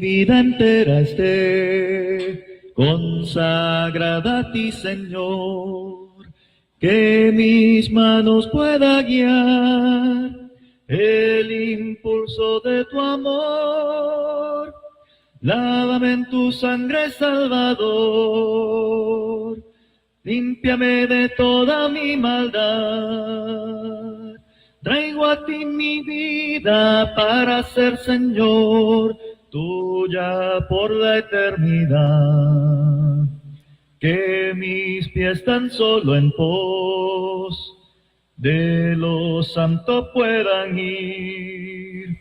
vida entera esté consagrada a ti, Señor, que mis manos pueda guiar el impulso de tu amor. Lávame en tu sangre, Salvador, límpiame de toda mi maldad. Traigo a ti mi vida para ser Señor, tuya por la eternidad. Que mis pies tan solo en pos de lo santo puedan ir,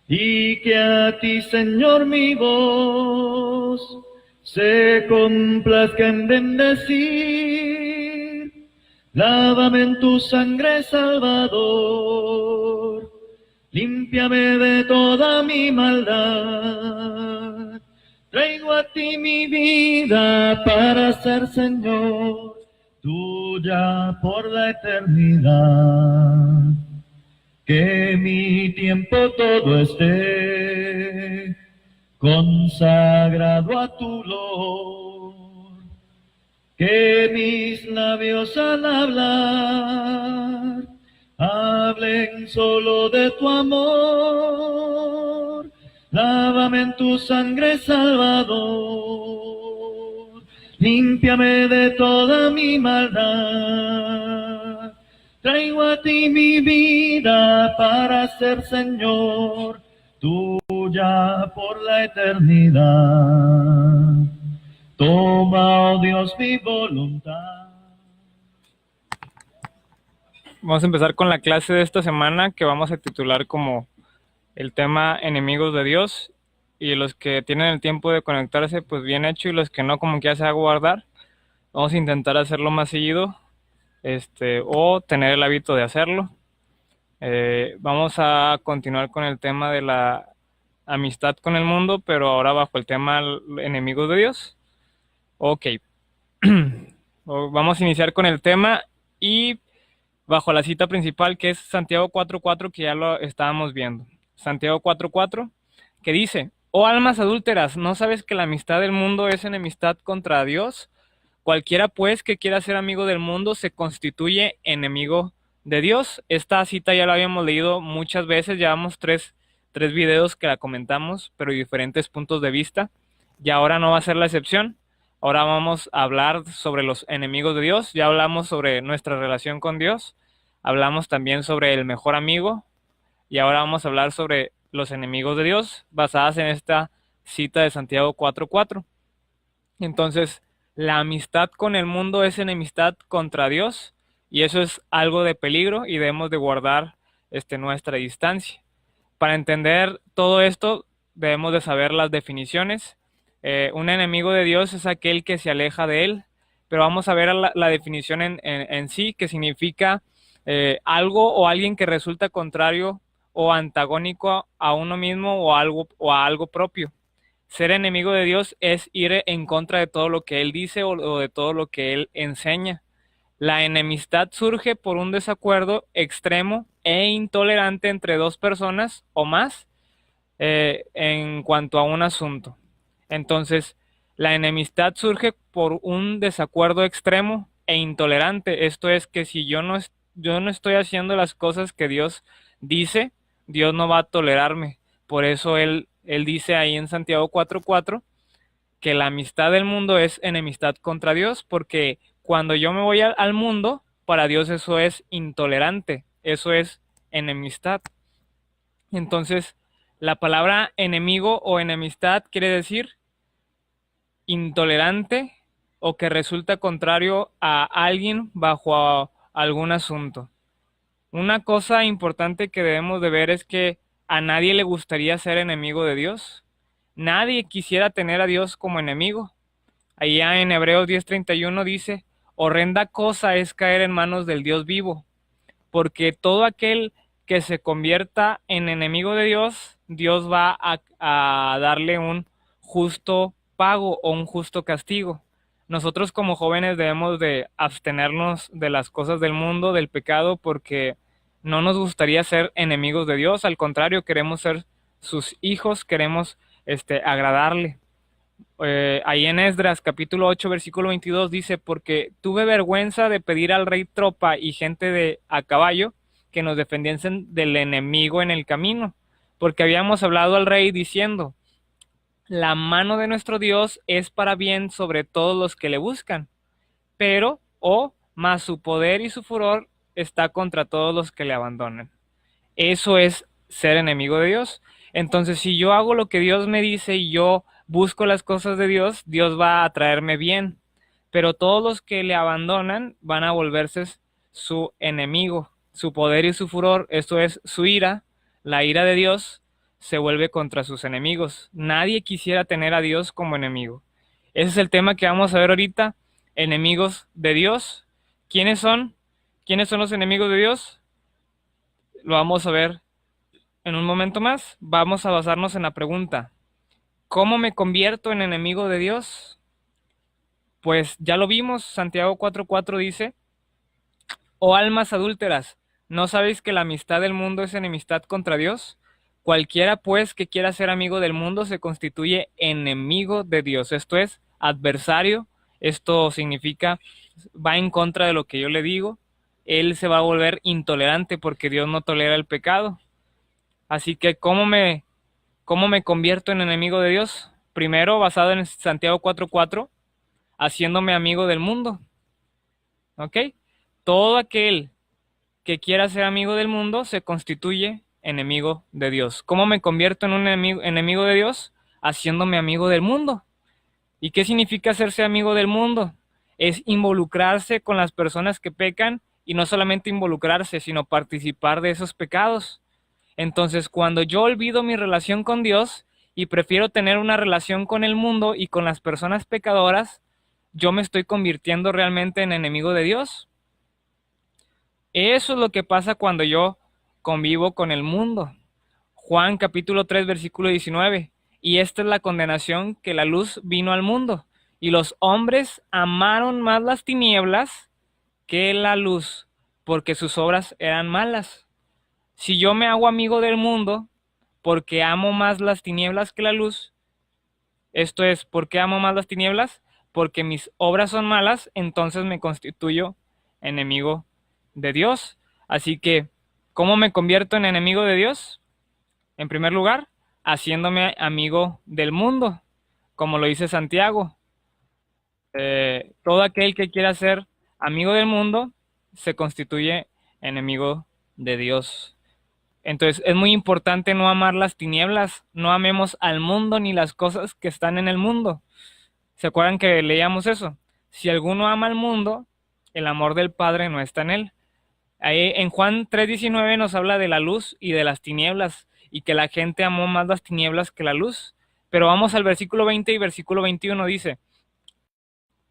y que a ti, Señor, mi voz se complazca en bendecir. Lávame en tu sangre, Salvador, límpiame de toda mi maldad. Traigo a ti mi vida para ser Señor, tuya por la eternidad. Que mi tiempo todo esté consagrado a tu olor. Que mis labios al hablar hablen solo de tu amor. Lávame en tu sangre, Salvador, límpiame de toda mi maldad. Traigo a ti mi vida para ser Señor, tuya por la eternidad. Toma, oh Dios, mi voluntad. Vamos a empezar con la clase de esta semana, que vamos a titular como el tema Enemigos de Dios. Y los que tienen el tiempo de conectarse, pues bien hecho, y los que no, como que ya se va a guardar. Vamos a intentar hacerlo más seguido, o tener el hábito de hacerlo. Vamos a continuar con el tema de la amistad con el mundo, pero ahora bajo el tema enemigos de Dios. Ok. Vamos a iniciar con el tema y bajo la cita principal, que es Santiago 4:4, que ya lo estábamos viendo. Santiago 4:4, que dice: oh almas adúlteras, ¿no sabes que la amistad del mundo es enemistad contra Dios? Cualquiera pues que quiera ser amigo del mundo se constituye enemigo de Dios. Esta cita ya la habíamos leído muchas veces, llevamos tres videos que la comentamos, pero diferentes puntos de vista, y ahora no va a ser la excepción. Ahora vamos a hablar sobre los enemigos de Dios. Ya hablamos sobre nuestra relación con Dios, hablamos también sobre el mejor amigo, y ahora vamos a hablar sobre los enemigos de Dios, basadas en esta cita de Santiago 4:4. Entonces, la amistad con el mundo es enemistad contra Dios, y eso es algo de peligro y debemos de guardar nuestra distancia. Para entender todo esto, debemos de saber las definiciones. Un enemigo de Dios es aquel que se aleja de él, pero vamos a ver la definición en sí, que significa algo o alguien que resulta contrario o antagónico a uno mismo o a algo propio. Ser enemigo de Dios es ir en contra de todo lo que Él dice o de todo lo que Él enseña. La enemistad surge por un desacuerdo extremo e intolerante entre dos personas o más en cuanto a un asunto. Entonces, la enemistad surge por un desacuerdo extremo e intolerante. Esto es que si yo no estoy haciendo las cosas que Dios dice, Dios no va a tolerarme. Por eso Él dice ahí en Santiago 4:4 que la amistad del mundo es enemistad contra Dios, porque cuando yo me voy al mundo, para Dios eso es intolerante, eso es enemistad. Entonces, la palabra enemigo o enemistad quiere decir intolerante o que resulta contrario a alguien bajo algún asunto. Una cosa importante que debemos de ver es que a nadie le gustaría ser enemigo de Dios. Nadie quisiera tener a Dios como enemigo. Allá en Hebreos 10:31 dice: horrenda cosa es caer en manos del Dios vivo, porque todo aquel que se convierta en enemigo de Dios, Dios va a darle un justo pago o un justo castigo. Nosotros como jóvenes debemos de abstenernos de las cosas del mundo, del pecado, porque no nos gustaría ser enemigos de Dios. Al contrario, queremos ser sus hijos, queremos agradarle. Ahí en Esdras, capítulo 8, versículo 22, dice, porque tuve vergüenza de pedir al rey tropa y gente a caballo que nos defendiesen del enemigo en el camino, porque habíamos hablado al rey diciendo, la mano de nuestro Dios es para bien sobre todos los que le buscan, pero, más su poder y su furor está contra todos los que le abandonan. Eso es ser enemigo de Dios. Entonces, si yo hago lo que Dios me dice y yo busco las cosas de Dios, Dios va a traerme bien. Pero todos los que le abandonan van a volverse su enemigo. Su poder y su furor, esto es su ira, la ira de Dios, se vuelve contra sus enemigos. Nadie quisiera tener a Dios como enemigo. Ese es el tema que vamos a ver ahorita. Enemigos de Dios. ¿Quiénes son? ¿Quiénes son los enemigos de Dios? Lo vamos a ver en un momento más. Vamos a basarnos en la pregunta, ¿cómo me convierto en enemigo de Dios? Pues ya lo vimos, Santiago 4:4 dice, oh almas adúlteras, ¿no sabéis que la amistad del mundo es enemistad contra Dios? Cualquiera pues que quiera ser amigo del mundo se constituye enemigo de Dios, esto es adversario, esto significa va en contra de lo que yo le digo, él se va a volver intolerante porque Dios no tolera el pecado. Así que, ¿cómo me convierto en enemigo de Dios? Primero, basado en Santiago 4:4, haciéndome amigo del mundo. ¿Ok? Todo aquel que quiera ser amigo del mundo se constituye enemigo de Dios. ¿Cómo me convierto en un enemigo de Dios? Haciéndome amigo del mundo. ¿Y qué significa hacerse amigo del mundo? Es involucrarse con las personas que pecan y no solamente involucrarse, sino participar de esos pecados. Entonces, cuando yo olvido mi relación con Dios y prefiero tener una relación con el mundo y con las personas pecadoras, yo me estoy convirtiendo realmente en enemigo de Dios. Eso es lo que pasa cuando yo convivo con el mundo. Juan capítulo 3, versículo 19. Y esta es la condenación, que la luz vino al mundo, y los hombres amaron más las tinieblas que la luz, porque sus obras eran malas. Si yo me hago amigo del mundo porque amo más las tinieblas que la luz, esto es, ¿por qué amo más las tinieblas? Porque mis obras son malas, entonces me constituyo enemigo de Dios. Así que, ¿cómo me convierto en enemigo de Dios? En primer lugar, haciéndome amigo del mundo, como lo dice Santiago. Todo aquel que quiera ser amigo del mundo se constituye enemigo de Dios. Entonces es muy importante no amar las tinieblas, no amemos al mundo ni las cosas que están en el mundo. ¿Se acuerdan que leíamos eso? Si alguno ama al mundo, el amor del Padre no está en él. Ahí en Juan 3:19 nos habla de la luz y de las tinieblas, y que la gente amó más las tinieblas que la luz. Pero vamos al versículo 20 y versículo 21 dice,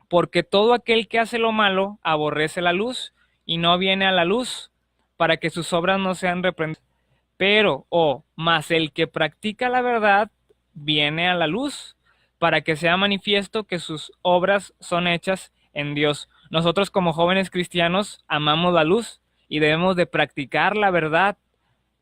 porque todo aquel que hace lo malo aborrece la luz y no viene a la luz para que sus obras no sean reprendidas. Pero, más el que practica la verdad viene a la luz para que sea manifiesto que sus obras son hechas en Dios. Nosotros como jóvenes cristianos amamos la luz y debemos de practicar la verdad.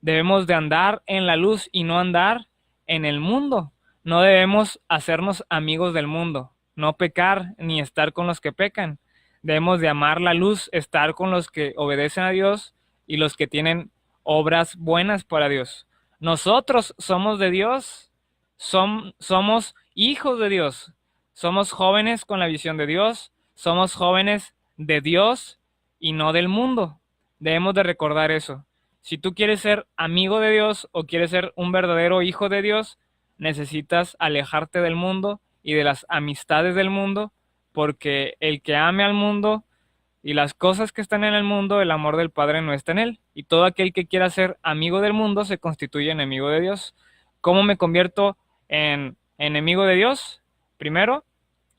Debemos de andar en la luz y no andar en el mundo. No debemos hacernos amigos del mundo, no pecar ni estar con los que pecan. Debemos de amar la luz, estar con los que obedecen a Dios y los que tienen obras buenas para Dios. Nosotros somos de Dios, somos hijos de Dios, somos jóvenes con la visión de Dios, somos jóvenes de Dios y no del mundo. Debemos de recordar eso. Si tú quieres ser amigo de Dios o quieres ser un verdadero hijo de Dios, necesitas alejarte del mundo y de las amistades del mundo, porque el que ame al mundo y las cosas que están en el mundo, el amor del Padre no está en él. Y todo aquel que quiera ser amigo del mundo se constituye enemigo de Dios. ¿Cómo me convierto en enemigo de Dios? Primero,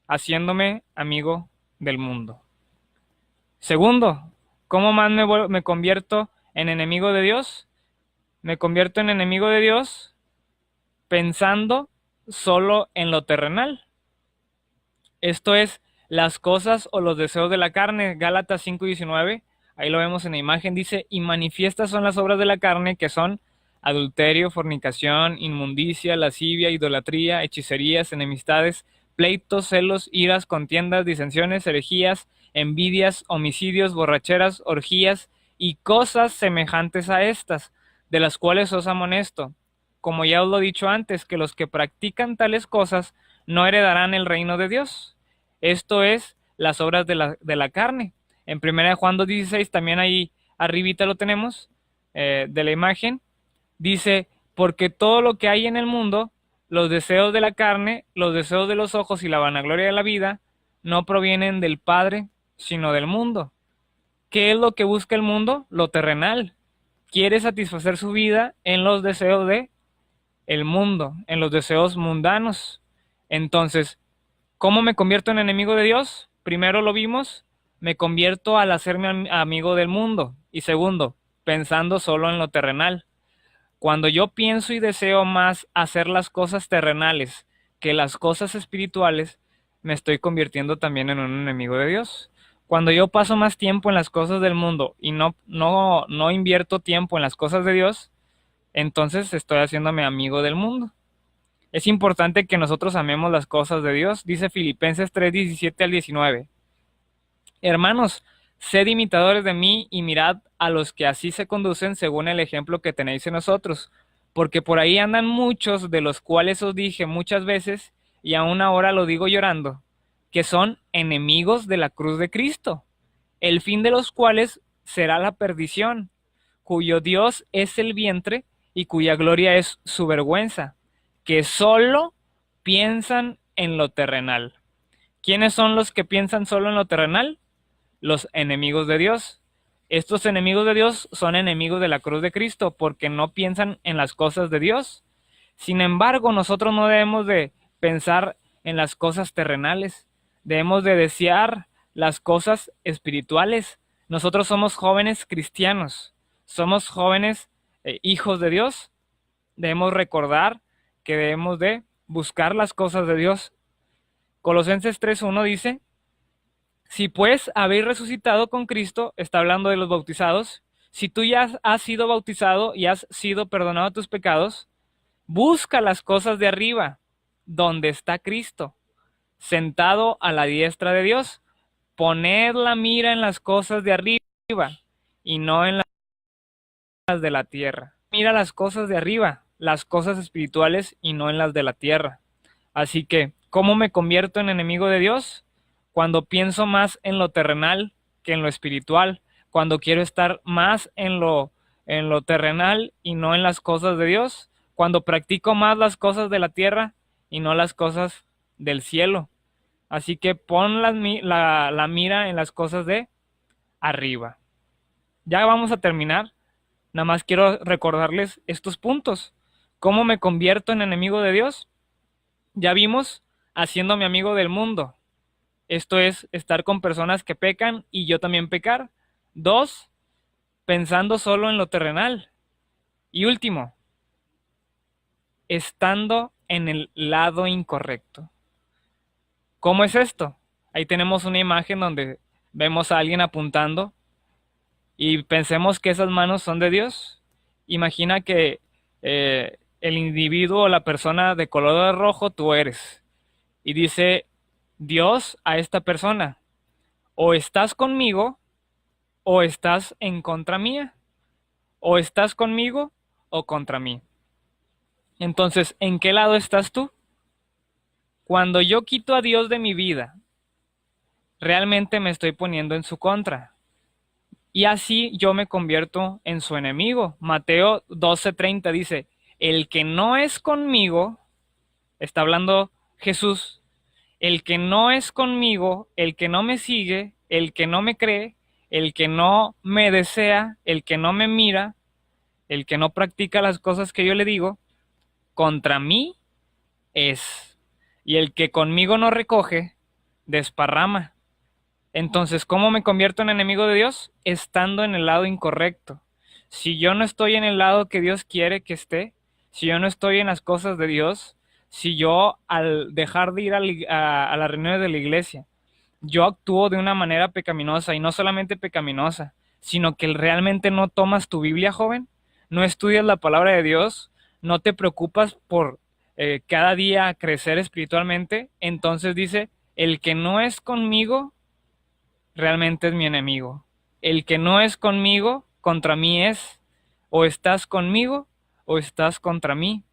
haciéndome amigo del mundo. Segundo, ¿cómo más me convierto en enemigo de Dios? Me convierto en enemigo de Dios pensando solo en lo terrenal. Esto es, las cosas o los deseos de la carne. Gálatas 5:19, ahí lo vemos en la imagen, dice, y manifiestas son las obras de la carne, que son adulterio, fornicación, inmundicia, lascivia, idolatría, hechicerías, enemistades, pleitos, celos, iras, contiendas, disensiones, herejías, envidias, homicidios, borracheras, orgías y cosas semejantes a estas, de las cuales os amonesto, como ya os lo he dicho antes, que los que practican tales cosas no heredarán el reino de Dios. Esto es las obras de la carne. En 1 Juan 2:16 también ahí arribita lo tenemos, de la imagen, dice, porque todo lo que hay en el mundo, los deseos de la carne, los deseos de los ojos y la vanagloria de la vida, no provienen del Padre, sino del mundo. ¿Qué es lo que busca el mundo? Lo terrenal. Quiere satisfacer su vida en los deseos de el mundo, en los deseos mundanos. Entonces, ¿cómo me convierto en enemigo de Dios? Primero lo vimos, me convierto al hacerme amigo del mundo. Y segundo, pensando solo en lo terrenal. Cuando yo pienso y deseo más hacer las cosas terrenales que las cosas espirituales, me estoy convirtiendo también en un enemigo de Dios. Cuando yo paso más tiempo en las cosas del mundo y no invierto tiempo en las cosas de Dios, entonces estoy haciéndome amigo del mundo. Es importante que nosotros amemos las cosas de Dios. Dice Filipenses 3:17 al 19. Hermanos, sed imitadores de mí y mirad a los que así se conducen según el ejemplo que tenéis en nosotros, porque por ahí andan muchos de los cuales os dije muchas veces, y aún ahora lo digo llorando, que son enemigos de la cruz de Cristo, el fin de los cuales será la perdición, cuyo Dios es el vientre y cuya gloria es su vergüenza, que solo piensan en lo terrenal. ¿Quiénes son los que piensan solo en lo terrenal? Los enemigos de Dios. Estos enemigos de Dios son enemigos de la cruz de Cristo porque no piensan en las cosas de Dios. Sin embargo, nosotros no debemos de pensar en las cosas terrenales, debemos de desear las cosas espirituales. Nosotros somos jóvenes cristianos, somos jóvenes hijos de Dios. Debemos recordar que debemos de buscar las cosas de Dios. Colosenses 3:1 dice, si pues habéis resucitado con Cristo, está hablando de los bautizados, si tú ya has sido bautizado y has sido perdonado tus pecados, busca las cosas de arriba, donde está Cristo, sentado a la diestra de Dios. Poned la mira en las cosas de arriba y no en las de la tierra. Mira las cosas de arriba, las cosas espirituales y no en las de la tierra. Así que, ¿cómo me convierto en enemigo de Dios? Cuando pienso más en lo terrenal que en lo espiritual, cuando quiero estar más en lo terrenal y no en las cosas de Dios, cuando practico más las cosas de la tierra y no las cosas del cielo. Así que pon la mira en las cosas de arriba. Ya vamos a terminar. Nada más quiero recordarles estos puntos. ¿Cómo me convierto en enemigo de Dios? Ya vimos, haciéndome amigo del mundo. Esto es estar con personas que pecan y yo también pecar. 2, pensando solo en lo terrenal. Y último, estando en el lado incorrecto. ¿Cómo es esto? Ahí tenemos una imagen donde vemos a alguien apuntando y pensemos que esas manos son de Dios. Imagina que el individuo o la persona de color rojo tú eres. Y dice Dios a esta persona, o estás conmigo o estás en contra mía, o estás conmigo o contra mí. Entonces, ¿en qué lado estás tú? Cuando yo quito a Dios de mi vida, realmente me estoy poniendo en su contra. Y así yo me convierto en su enemigo. Mateo 12:30 dice, el que no es conmigo, está hablando Jesús, el que no es conmigo, el que no me sigue, el que no me cree, el que no me desea, el que no me mira, el que no practica las cosas que yo le digo, contra mí es. Y el que conmigo no recoge, desparrama. Entonces, ¿cómo me convierto en enemigo de Dios? Estando en el lado incorrecto. Si yo no estoy en el lado que Dios quiere que esté, si yo no estoy en las cosas de Dios, si yo al dejar de ir a las reuniones de la iglesia, yo actúo de una manera pecaminosa, y no solamente pecaminosa, sino que realmente no tomas tu Biblia, joven, no estudias la palabra de Dios, no te preocupas por cada día crecer espiritualmente, entonces dice, el que no es conmigo, realmente es mi enemigo. El que no es conmigo, contra mí es. O estás conmigo o estás contra mí.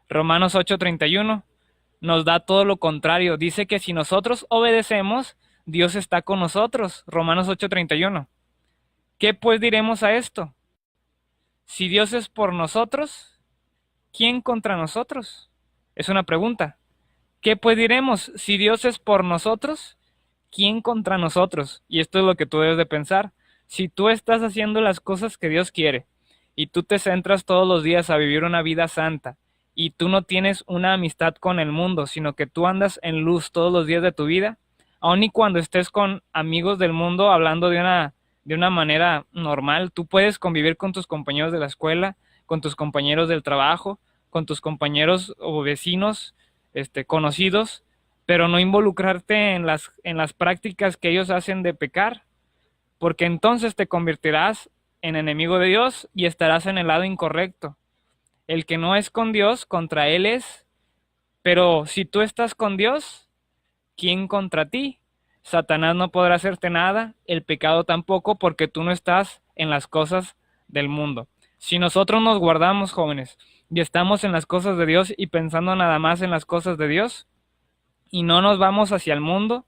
Romanos 8:31 nos da todo lo contrario. Dice que si nosotros obedecemos, Dios está con nosotros. Romanos 8:31. ¿Qué pues diremos a esto? Si Dios es por nosotros, ¿quién contra nosotros? Es una pregunta. ¿Qué pues diremos? Si Dios es por nosotros, ¿quién contra nosotros? Y esto es lo que tú debes de pensar. Si tú estás haciendo las cosas que Dios quiere y tú te centras todos los días a vivir una vida santa y tú no tienes una amistad con el mundo, sino que tú andas en luz todos los días de tu vida, aun y cuando estés con amigos del mundo hablando de una manera normal, tú puedes convivir con tus compañeros de la escuela, con tus compañeros del trabajo, con tus compañeros o vecinos, conocidos, pero no involucrarte en las prácticas que ellos hacen de pecar, porque entonces te convertirás en enemigo de Dios y estarás en el lado incorrecto. El que no es con Dios, contra Él es, pero si tú estás con Dios, ¿quién contra ti? Satanás no podrá hacerte nada, el pecado tampoco, porque tú no estás en las cosas del mundo. Si nosotros nos guardamos, jóvenes, y estamos en las cosas de Dios y pensando nada más en las cosas de Dios, y no nos vamos hacia el mundo,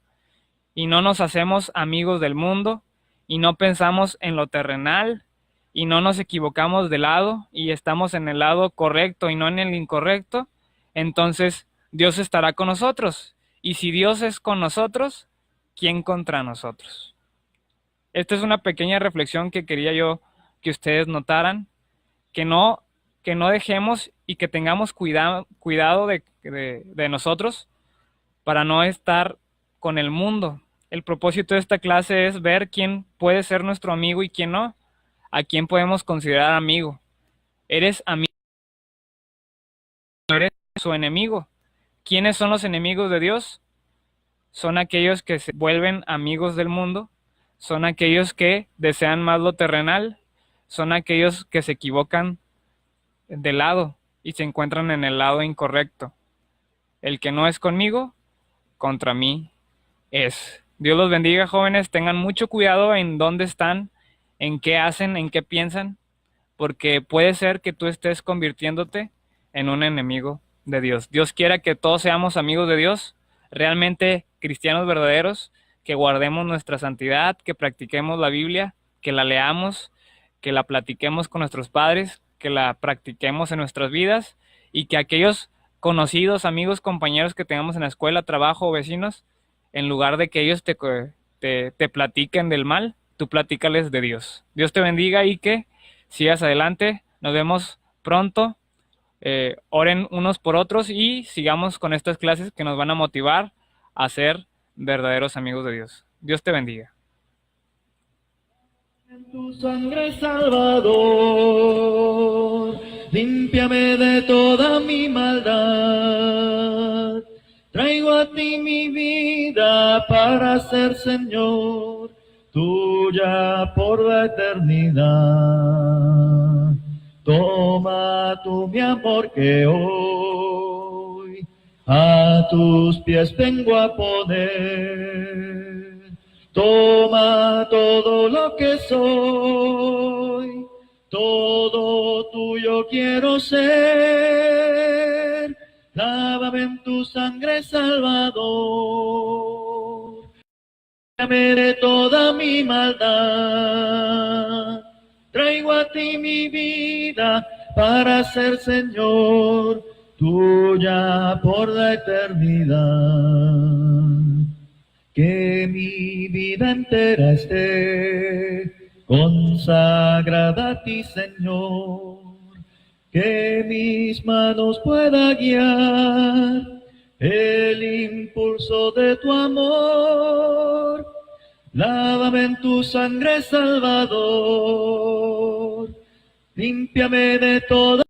y no nos hacemos amigos del mundo, y no pensamos en lo terrenal, y no nos equivocamos de lado, y estamos en el lado correcto y no en el incorrecto, entonces Dios estará con nosotros. Y si Dios es con nosotros, ¿quién contra nosotros? Esta es una pequeña reflexión que quería yo que ustedes notaran, que no dejemos y que tengamos cuidado de nosotros para no estar con el mundo. El propósito de esta clase es ver quién puede ser nuestro amigo y quién no, a quién podemos considerar amigo. ¿Eres amigo o eres su enemigo? ¿Quiénes son los enemigos de Dios? Son aquellos que se vuelven amigos del mundo, son aquellos que desean más lo terrenal, son aquellos que se equivocan de lado y se encuentran en el lado incorrecto. El que no es conmigo, contra mí es. Dios los bendiga, jóvenes, tengan mucho cuidado en dónde están, en qué hacen, en qué piensan, porque puede ser que tú estés convirtiéndote en un enemigo de Dios. Dios quiera que todos seamos amigos de Dios, realmente cristianos verdaderos, que guardemos nuestra santidad, que practiquemos la Biblia, que la leamos, que la platiquemos con nuestros padres, que la practiquemos en nuestras vidas y que aquellos conocidos, amigos, compañeros que tengamos en la escuela, trabajo o vecinos, en lugar de que ellos te platiquen del mal, tú platícales de Dios. Dios te bendiga y que sigas adelante. Nos vemos pronto. Oren unos por otros y sigamos con estas clases que nos van a motivar a ser verdaderos amigos de Dios. Dios te bendiga. En tu sangre, Salvador, límpiame de toda mi maldad. Traigo a ti mi vida para ser Señor, tuya por la eternidad. Toma tú mi amor que hoy a tus pies vengo a poner. Toma todo lo que soy, todo tuyo quiero ser. Lávame en tu sangre, Salvador. Límpiame de toda mi maldad. Traigo a ti mi vida para ser Señor, tuya por la eternidad. Que mi vida entera esté consagrada a ti, Señor. Que mis manos pueda guiar el impulso de tu amor. Lávame en tu sangre, Salvador. Límpiame de toda